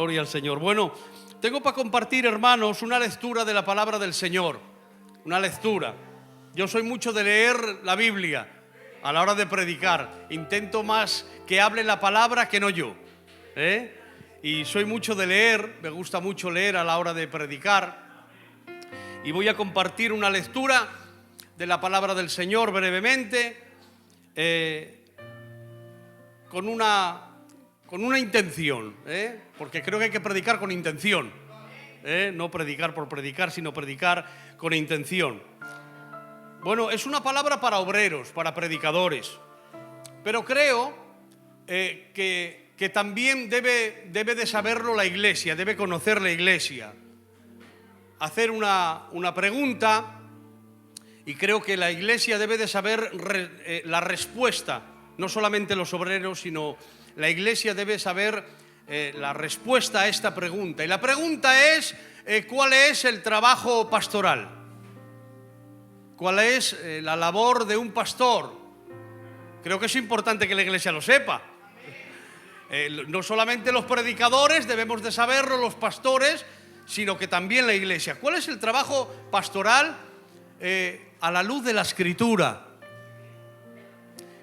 Gloria al Señor. Bueno, tengo para compartir, hermanos, una lectura de la palabra del Señor. Una lectura. Yo soy mucho de leer la Biblia a la hora de predicar. Intento más que hable la palabra que no yo. Y soy mucho de leer, me gusta mucho leer a la hora de predicar. Y voy a compartir una lectura de la palabra del Señor brevemente, con una intención, porque creo que hay que predicar con intención, no predicar por predicar, sino predicar con intención. Bueno, es una palabra para obreros, para predicadores, pero creo que también debe de saberlo la iglesia, debe conocer la iglesia, hacer una pregunta, y creo que la iglesia debe de saber la respuesta, no solamente los obreros, sino la iglesia debe saber la respuesta a esta pregunta. Y la pregunta es, ¿cuál es el trabajo pastoral? ¿Cuál es la labor de un pastor? Creo que es importante que la iglesia lo sepa. No solamente los predicadores debemos de saberlo, los pastores, sino que también la iglesia. ¿Cuál es el trabajo pastoral a la luz de la Escritura?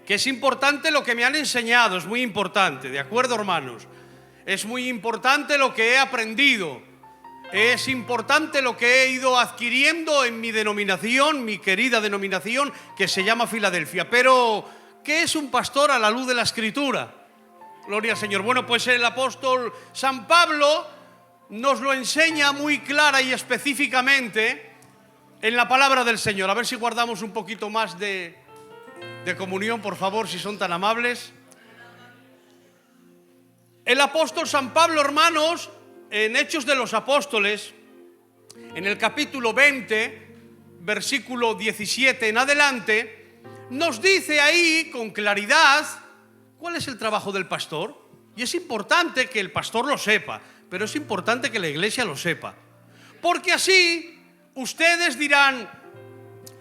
Que es importante lo que me han enseñado, es muy importante, ¿de acuerdo, hermanos? Es muy importante lo que he aprendido, es importante lo que he ido adquiriendo en mi denominación, mi querida denominación, que se llama Filadelfia. Pero, ¿qué es un pastor a la luz de la Escritura? Gloria al Señor. Bueno, pues el apóstol San Pablo nos lo enseña muy clara y específicamente en la palabra del Señor. A ver si guardamos un poquito más de comunión, por favor, si son tan amables. El apóstol San Pablo, hermanos, en Hechos de los Apóstoles, en el capítulo 20, versículo 17 en adelante, nos dice ahí con claridad cuál es el trabajo del pastor. Y es importante que el pastor lo sepa, pero es importante que la iglesia lo sepa, porque así ustedes dirán,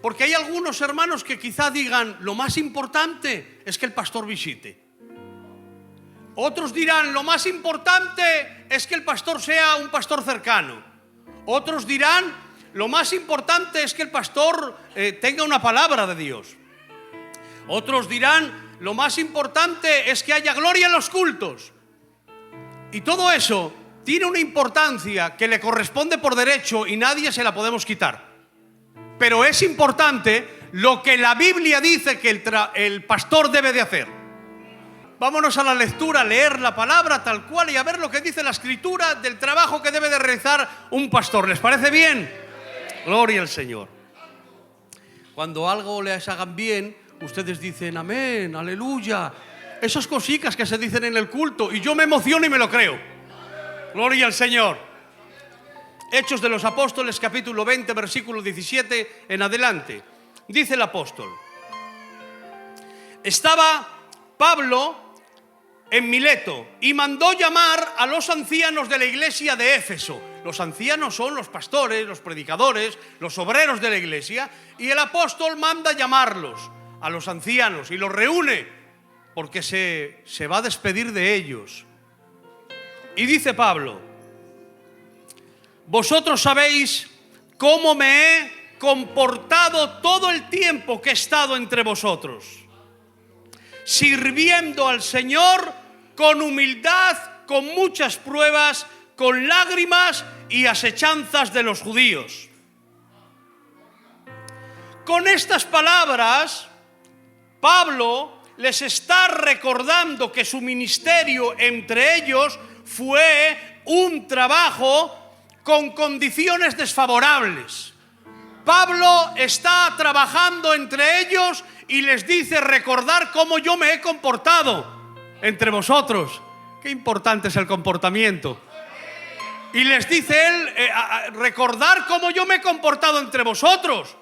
porque hay algunos hermanos que quizá digan, lo más importante es que el pastor visite. Otros dirán, lo más importante es que el pastor sea un pastor cercano. Otros dirán, lo más importante es que el pastor tenga una palabra de Dios. Otros dirán, lo más importante es que haya gloria en los cultos. Y todo eso tiene una importancia que le corresponde por derecho y nadie se la podemos quitar. Pero es importante lo que la Biblia dice que el pastor debe de hacer. Vámonos a la lectura, a leer la palabra tal cual y a ver lo que dice la Escritura del trabajo que debe de realizar un pastor. ¿Les parece bien? Gloria al Señor. Cuando algo les hagan bien, ustedes dicen amén, aleluya. Esas cositas que se dicen en el culto y yo me emociono y me lo creo. Gloria al Señor. Hechos de los Apóstoles, capítulo 20, versículo 17 en adelante. Dice el apóstol: estaba Pablo en Mileto y mandó llamar a los ancianos de la iglesia de Éfeso. Los ancianos son los pastores, los predicadores, los obreros de la iglesia. Y el apóstol manda llamarlos a los ancianos y los reúne porque se va a despedir de ellos. Y dice Pablo: vosotros sabéis cómo me he comportado todo el tiempo que he estado entre vosotros, sirviendo al Señor con humildad, con muchas pruebas, con lágrimas y asechanzas de los judíos. Con estas palabras, Pablo les está recordando que su ministerio entre ellos fue un trabajo con condiciones desfavorables. Pablo está trabajando entre ellos y les dice, recordar cómo yo me he comportado entre vosotros. Qué importante es el comportamiento. Y les dice él, recordar cómo yo me he comportado entre vosotros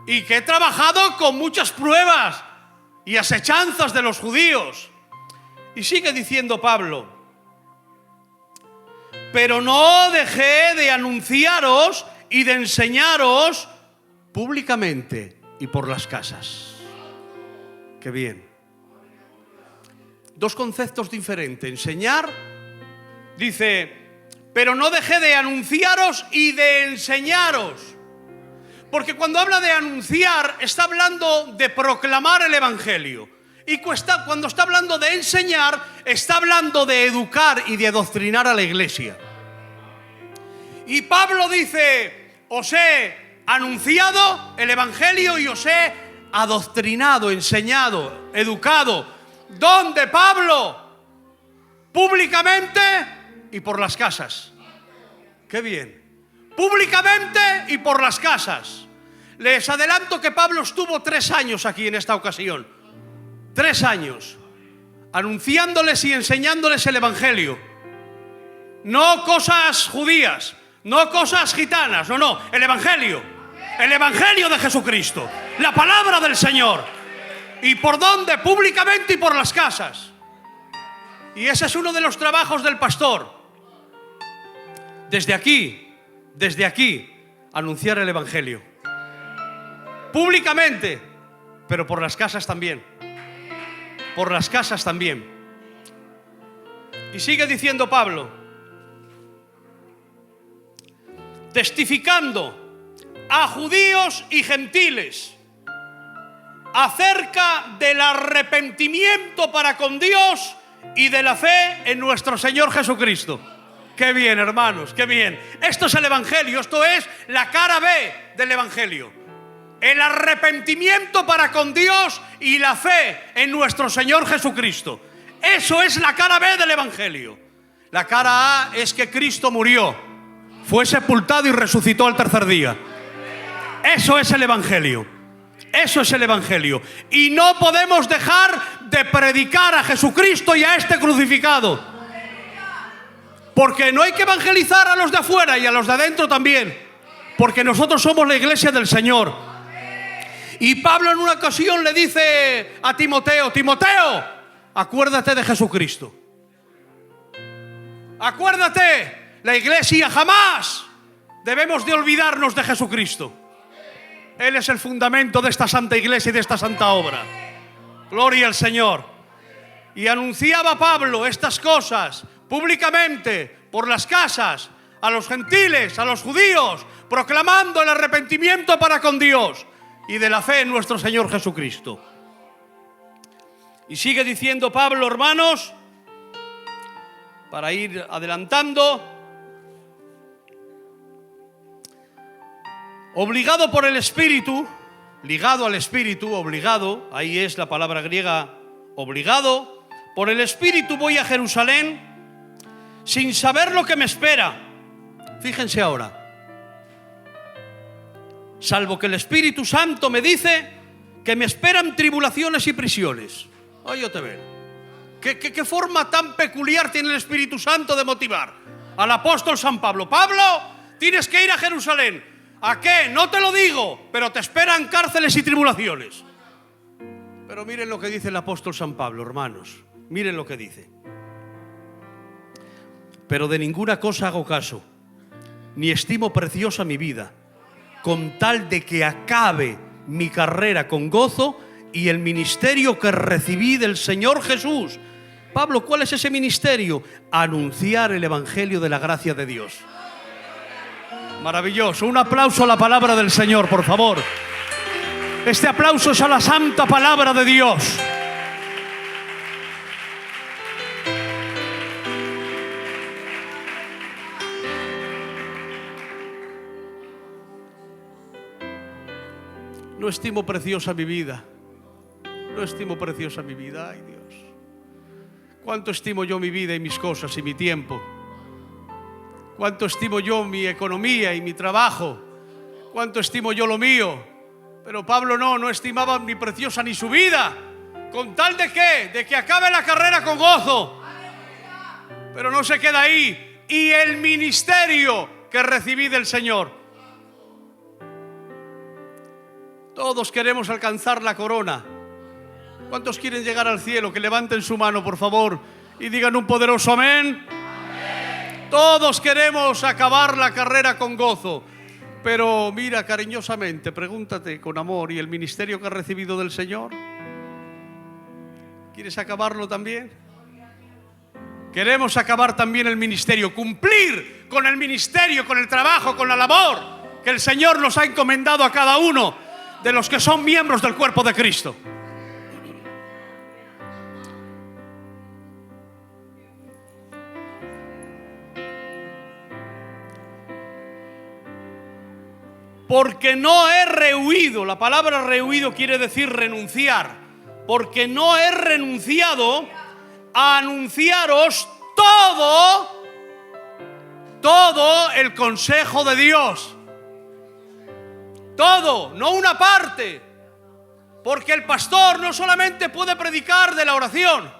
y que he trabajado con muchas pruebas y asechanzas de los judíos. Y sigue diciendo Pablo: pero no dejé de anunciaros y de enseñaros públicamente y por las casas. Qué bien. Dos conceptos diferentes: enseñar Dice, pero no dejé de anunciaros y de enseñaros. Porque cuando habla de anunciar, está hablando de proclamar el Evangelio. Y cuando está hablando de enseñar, está hablando de educar y de adoctrinar a la iglesia. Y Pablo dice, os he anunciado el Evangelio y os he adoctrinado, enseñado, educado. ¿Dónde, Pablo? Públicamente y por las casas. ¡Qué bien! Públicamente y por las casas. Les adelanto que Pablo estuvo 3 años aquí en esta ocasión. 3 años. Anunciándoles y enseñándoles el Evangelio. No cosas judías, no cosas gitanas, no, el Evangelio. El Evangelio de Jesucristo. La palabra del Señor. ¿Y por dónde? Públicamente y por las casas. Y ese es uno de los trabajos del pastor. Desde aquí, anunciar el Evangelio. Públicamente, pero por las casas también. Por las casas también. Y sigue diciendo Pablo, testificando a judíos y gentiles acerca del arrepentimiento para con Dios y de la fe en nuestro Señor Jesucristo. ¡Qué bien, hermanos! ¡Qué bien! Esto es el Evangelio, esto es la cara B del Evangelio. El arrepentimiento para con Dios y la fe en nuestro Señor Jesucristo. Eso es la cara B del Evangelio. La cara A es que Cristo murió, fue sepultado y resucitó al tercer día. Eso es el Evangelio. Eso es el Evangelio. Y no podemos dejar de predicar a Jesucristo y a este crucificado. Porque no hay que evangelizar a los de afuera y a los de adentro también. Porque nosotros somos la iglesia del Señor. Y Pablo en una ocasión le dice a Timoteo, Timoteo, acuérdate de Jesucristo. Acuérdate, la iglesia jamás debemos de olvidarnos de Jesucristo. Él es el fundamento de esta santa iglesia y de esta santa obra. Gloria al Señor. Y anunciaba Pablo estas cosas públicamente, por las casas, a los gentiles, a los judíos, proclamando el arrepentimiento para con Dios y de la fe en nuestro Señor Jesucristo. Y sigue diciendo Pablo, hermanos, para ir adelantando, obligado por el Espíritu, ligado al Espíritu, obligado, ahí es la palabra griega, obligado, por el Espíritu voy a Jerusalén sin saber lo que me espera. Fíjense ahora. Salvo que el Espíritu Santo me dice que me esperan tribulaciones y prisiones. Oye, te ven. ¿Qué forma tan peculiar tiene el Espíritu Santo de motivar al apóstol San Pablo? Pablo, tienes que ir a Jerusalén. ¿A qué? No te lo digo, pero te esperan cárceles y tribulaciones. Pero miren lo que dice el apóstol San Pablo, hermanos. Miren lo que dice. Pero de ninguna cosa hago caso, ni estimo preciosa mi vida, con tal de que acabe mi carrera con gozo y el ministerio que recibí del Señor Jesús. Pablo, ¿cuál es ese ministerio? Anunciar el Evangelio de la gracia de Dios. Maravilloso. Un aplauso a la palabra del Señor, por favor. Este aplauso es a la santa palabra de Dios. No estimo preciosa mi vida. No estimo preciosa mi vida. Ay, Dios. ¿Cuánto estimo yo mi vida y mis cosas y mi tiempo? ¿Cuánto estimo yo mi economía y mi trabajo? ¿Cuánto estimo yo lo mío? Pero Pablo no estimaba ni preciosa ni su vida. ¿Con tal de qué? De que acabe la carrera con gozo. Pero no se queda ahí. Y el ministerio que recibí del Señor. Todos queremos alcanzar la corona. ¿Cuántos quieren llegar al cielo? Que levanten su mano, por favor, y digan un poderoso amén. Todos queremos acabar la carrera con gozo. Pero mira, cariñosamente, pregúntate con amor, ¿y el ministerio que has recibido del Señor? ¿Quieres acabarlo también? Queremos acabar también el ministerio, cumplir con el ministerio, con el trabajo, con la labor que el Señor nos ha encomendado a cada uno de los que son miembros del cuerpo de Cristo. Porque no he rehuido, la palabra rehuido quiere decir renunciar, porque no he renunciado a anunciaros todo el consejo de Dios. Todo, no una parte. Porque el pastor no solamente puede predicar de la oración.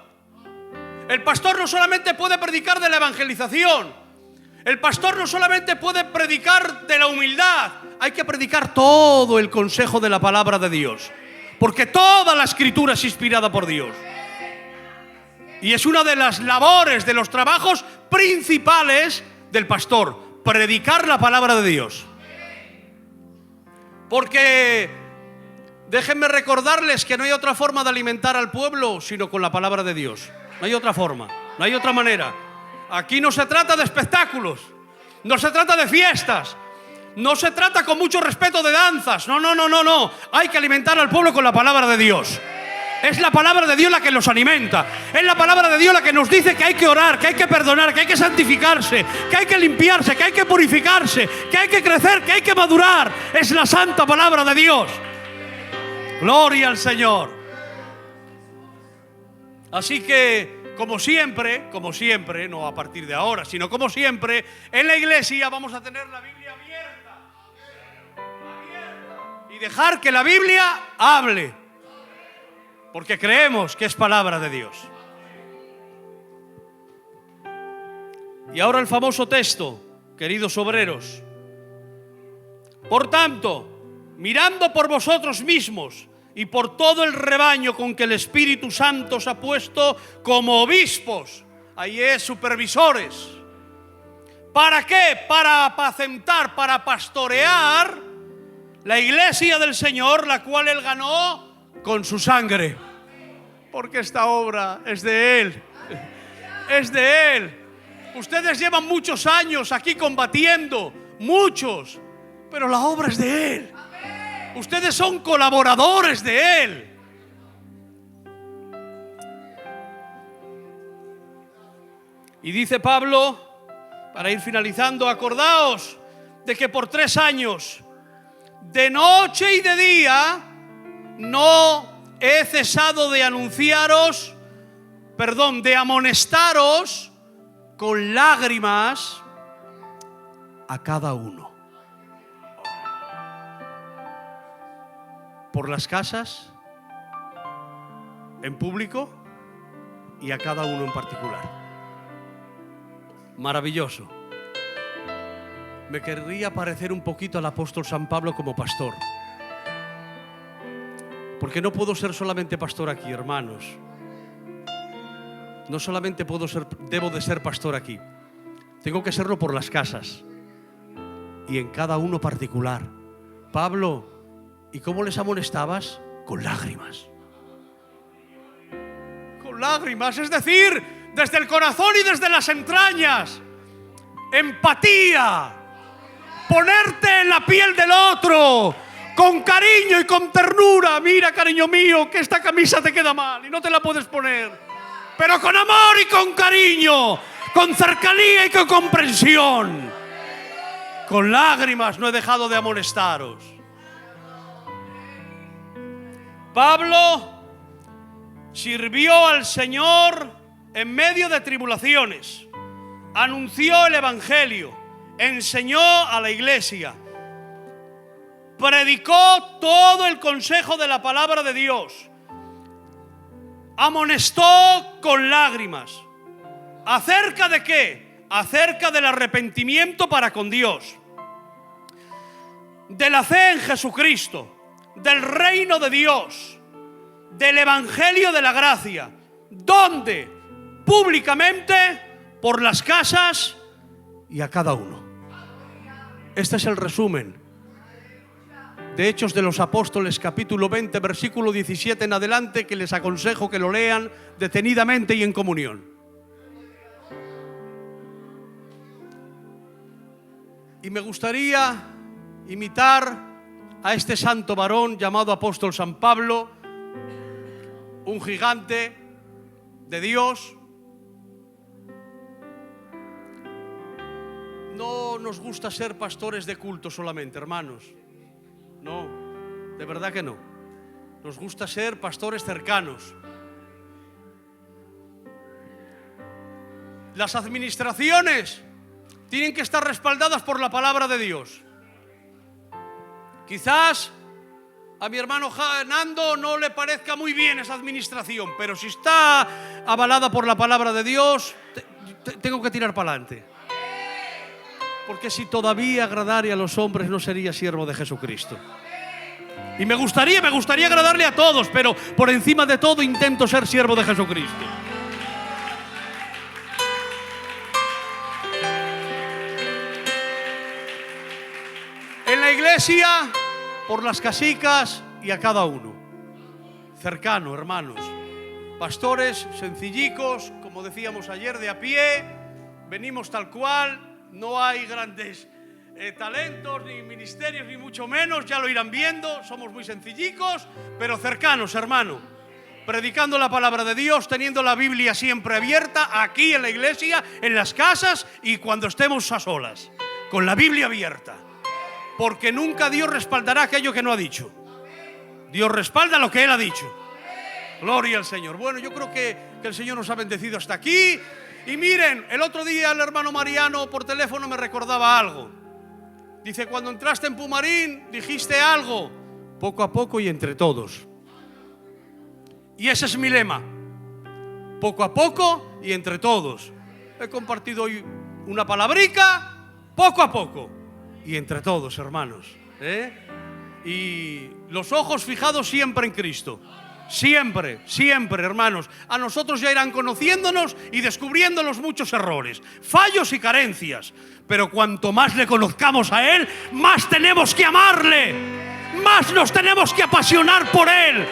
El pastor no solamente puede predicar de la evangelización. El pastor no solamente puede predicar de la humildad. Hay que predicar todo el consejo de la palabra de Dios. Porque toda la Escritura es inspirada por Dios. Y es una de las labores, de los trabajos principales del pastor, predicar la palabra de Dios. Porque déjenme recordarles que no hay otra forma de alimentar al pueblo sino con la palabra de Dios. No hay otra forma, no hay otra manera. Aquí no se trata de espectáculos, no se trata de fiestas, no se trata con mucho respeto de danzas. No. Hay que alimentar al pueblo con la palabra de Dios. Es la palabra de Dios la que nos alimenta. Es la palabra de Dios la que nos dice que hay que orar, que hay que perdonar, que hay que santificarse, que hay que limpiarse, que hay que purificarse, que hay que crecer, que hay que madurar. Es la santa palabra de Dios. Gloria al Señor. Así que, como siempre, no a partir de ahora, sino como siempre, en la iglesia vamos a tener la Biblia abierta. Y dejar que la Biblia hable. Porque creemos que es palabra de Dios. Y ahora el famoso texto, queridos obreros. Por tanto, mirando por vosotros mismos y por todo el rebaño con que el Espíritu Santo os ha puesto como obispos, ahí es, supervisores. ¿Para qué? Para apacentar, para pastorear la iglesia del Señor, la cual Él ganó con su sangre. Porque esta obra es de Él. Es de Él. Ustedes llevan muchos años aquí combatiendo, muchos, pero la obra es de Él. Ustedes son colaboradores de Él. Y dice Pablo, para ir finalizando, acordaos de que por 3 años, de noche y de día, no he cesado de de amonestaros con lágrimas a cada uno. Por las casas, en público y a cada uno en particular. Maravilloso. Me querría parecer un poquito al apóstol San Pablo como pastor. Porque no puedo ser solamente pastor aquí, hermanos. No solamente debo de ser pastor aquí. Tengo que serlo por las casas. Y en cada uno particular. Pablo, ¿y cómo les amonestabas? Con lágrimas. Con lágrimas, es decir, desde el corazón y desde las entrañas. Empatía. Ponerte en la piel del otro. Con cariño y con ternura. Mira, cariño mío, que esta camisa te queda mal y no te la puedes poner. Pero con amor y con cariño, con cercanía y con comprensión. Con lágrimas no he dejado de amonestaros. Pablo sirvió al Señor en medio de tribulaciones. Anunció el Evangelio. Enseñó a la iglesia. Predicó todo el consejo de la palabra de Dios. Amonestó con lágrimas. ¿Acerca de qué? Acerca del arrepentimiento para con Dios, de la fe en Jesucristo, del reino de Dios, del evangelio de la gracia. ¿Dónde? Públicamente, por las casas y a cada uno. Este es el resumen de Hechos de los Apóstoles, capítulo 20, versículo 17 en adelante, que les aconsejo que lo lean detenidamente y en comunión. Y me gustaría imitar a este santo varón llamado apóstol San Pablo, un gigante de Dios. No nos gusta ser pastores de culto solamente, hermanos. No, de verdad que no. Nos gusta ser pastores cercanos. Las administraciones tienen que estar respaldadas por la palabra de Dios. Quizás a mi hermano Nando no le parezca muy bien esa administración, pero si está avalada por la palabra de Dios, tengo que tirar para adelante. Porque si todavía agradare a los hombres, no sería siervo de Jesucristo. Y me gustaría agradarle a todos, pero por encima de todo intento ser siervo de Jesucristo. En la iglesia, por las casicas y a cada uno. Cercano, hermanos. Pastores sencillicos, como decíamos ayer, de a pie. Venimos tal cual. No hay grandes talentos, ni ministerios, ni mucho menos. Ya lo irán viendo. Somos muy sencillicos, pero cercanos, hermano. Predicando la palabra de Dios, teniendo la Biblia siempre abierta, aquí en la iglesia, en las casas y cuando estemos a solas. Con la Biblia abierta. Porque nunca Dios respaldará aquello que no ha dicho. Dios respalda lo que Él ha dicho. Gloria al Señor. Bueno, yo creo que el Señor nos ha bendecido hasta aquí. Y miren, el otro día el hermano Mariano por teléfono me recordaba algo. Dice, cuando entraste en Pumarín dijiste algo, poco a poco y entre todos. Y ese es mi lema. Poco a poco y entre todos. He compartido hoy una palabrica, poco a poco. Y entre todos, hermanos. Y los ojos fijados siempre en Cristo. Siempre, siempre, hermanos. A nosotros ya irán conociéndonos y descubriendo los muchos errores, fallos y carencias. Pero cuanto más le conozcamos a Él, más tenemos que amarle. Más nos tenemos que apasionar por Él.